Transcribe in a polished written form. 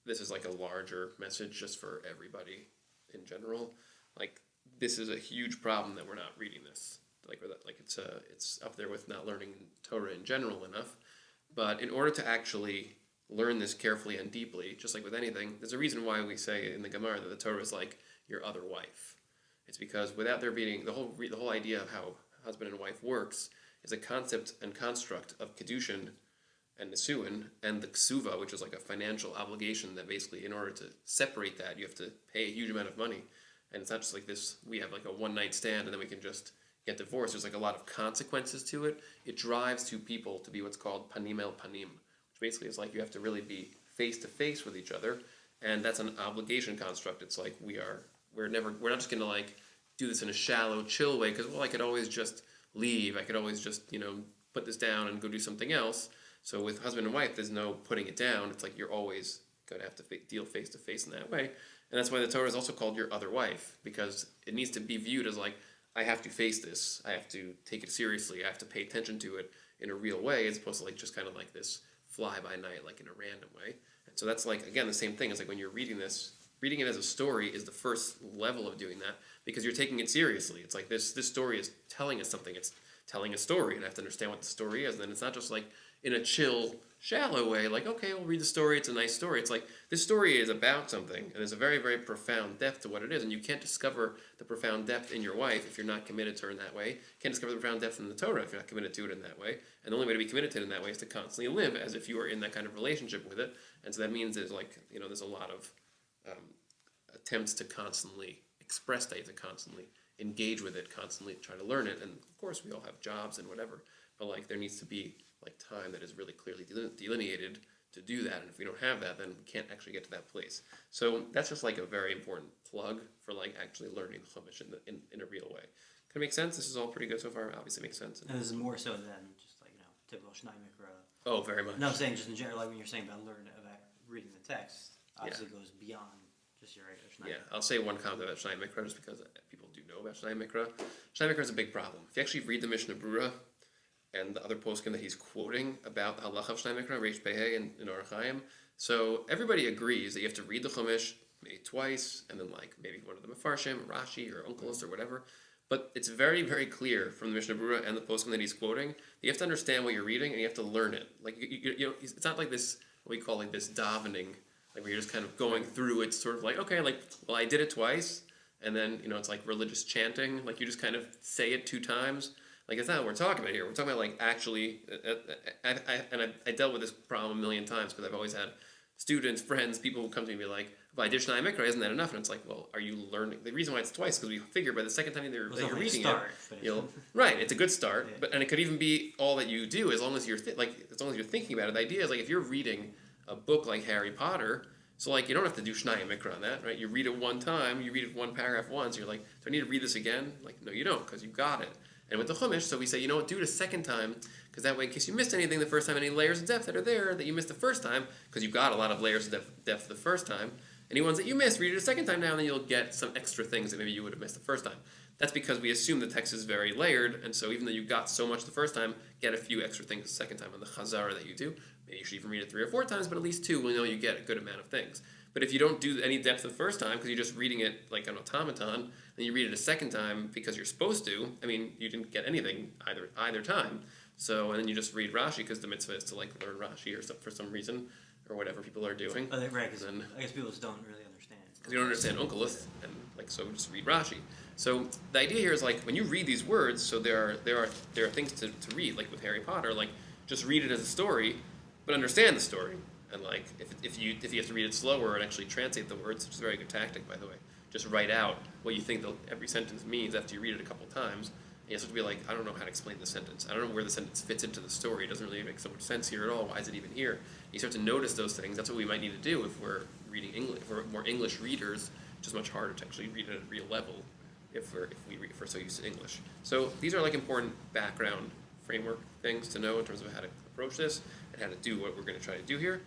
this is like a larger message just for everybody in general. Like, this is a huge problem that we're not reading this. Like, it's up there with not learning Torah in general enough. But in order to actually learn this carefully and deeply, just like with anything, there's a reason why we say in the Gemara that the Torah is like your other wife. It's because without there being the whole idea of how husband and wife works is a concept and construct of kedushin and nisuin and the ksuva, which is like a financial obligation that basically, in order to separate that, you have to pay a huge amount of money. And it's not just like this, we have like a one-night stand and then we can just get divorced. There's like a lot of consequences to it. It drives two people to be what's called panim el panim, which basically is like you have to really be face-to-face with each other. And that's an obligation construct. It's like we're not just going to like do this in a shallow, chill way because, well, I could always just leave. I could always just, put this down and go do something else. So with husband and wife, there's no putting it down. It's like you're always going to have to deal face to face in that way. And that's why the Torah is also called your other wife, because it needs to be viewed as like, I have to face this. I have to take it seriously. I have to pay attention to it in a real way, as opposed to like just kind of like this fly-by-night, like in a random way. And so that's like, again, the same thing as like when you're reading this, reading it as a story is the first level of doing that, because you're taking it seriously. It's like this story is telling us something. It's telling a story, and I have to understand what the story is. And then it's not just like in a chill, shallow way, like, okay, we'll read the story, it's a nice story. It's like, this story is about something, and there's a very, very profound depth to what it is, and you can't discover the profound depth in your wife if you're not committed to her in that way. You can't discover the profound depth in the Torah if you're not committed to it in that way. And the only way to be committed to it in that way is to constantly live as if you are in that kind of relationship with it. And so that means there's like, there's a lot of attempts to constantly express that, to constantly engage with it, constantly try to learn it. And of course, we all have jobs and whatever, but like there needs to be like time that is really clearly delineated to do that. And if we don't have that, then we can't actually get to that place. So that's just like a very important plug for like actually learning the Chumash in a real way. Can it make sense? This is all pretty good so far. Obviously makes sense. And this is more so than just like, typical Shnai Mikra. Oh, very much. No, I'm saying just in general, like when you're saying about reading the text, obviously goes beyond just your regular Shnai Mikra. Yeah, I'll say one comment about Shnai Mikra just because people do know about Shnai Mikra. Shnai Mikra is a big problem. If you actually read the Mishnah Brura and the other poskim that he's quoting about the halacha of Shnai Mikra, Reish Pehe in Orach Chaim, so everybody agrees that you have to read the Chumash maybe twice, and then like maybe one of the Mefarshim, Rashi, or Onkelos, or whatever. But it's very, very clear from the Mishnah Brura and the poskim that he's quoting that you have to understand what you're reading and you have to learn it. Like it's not like this what we call like this davening, like where you're just kind of going through it, sort of like, okay, like, well, I did it twice, and then it's like religious chanting, like you just kind of say it 2 times. Like, it's not what we're talking about here. We're talking about, like, actually, I dealt with this problem a million times because I've always had students, friends, people who come to me and be like, if I did Shnai Mikra, isn't that enough? And it's like, well, are you learning? The reason why it's twice is because we figure by the second time that you're reading it, right, it's a good start, yeah. And it could even be all that you do as long as you're thinking about it. The idea is, like, if you're reading a book like Harry Potter, so, like, you don't have to do Shnai Mikra on that, right? You read it one time, you read it one paragraph once, you're like, do I need to read this again? Like, no, you don't, because you got it. And with the Chumash, so we say, do it a second time, because that way, in case you missed anything the first time, any layers of depth that are there that you missed the first time, because you got a lot of layers of depth the first time, any ones that you missed, read it a second time now, and then you'll get some extra things that maybe you would have missed the first time. That's because we assume the text is very layered, and so even though you got so much the first time, get a few extra things the second time on the Chazara that you do. Maybe you should even read it 3 or 4 times, but at least 2 will know you get a good amount of things. But if you don't do any depth the first time, because you're just reading it like an automaton, then you read it a second time because you're supposed to, you didn't get anything either time. So, and then you just read Rashi because the mitzvah is to like learn Rashi or for some reason, or whatever people are doing. Oh, right, because I guess people just don't really understand. Because you don't understand Onkelos, and so just read Rashi. So the idea here is like when you read these words, so there are things to read, like with Harry Potter, like just read it as a story, but understand the story. And like if you have to read it slower and actually translate the words, which is a very good tactic, by the way, just write out what you think every sentence means after you read it a couple times. And you have to be like, I don't know how to explain the sentence. I don't know where the sentence fits into the story. It doesn't really make so much sense here at all. Why is it even here? You start to notice those things. That's what we might need to do if we're reading English. If we're more English readers, it's just much harder to actually read it at a real level if we're so used to English. So these are like important background framework things to know in terms of how to approach this and how to do what we're going to try to do here.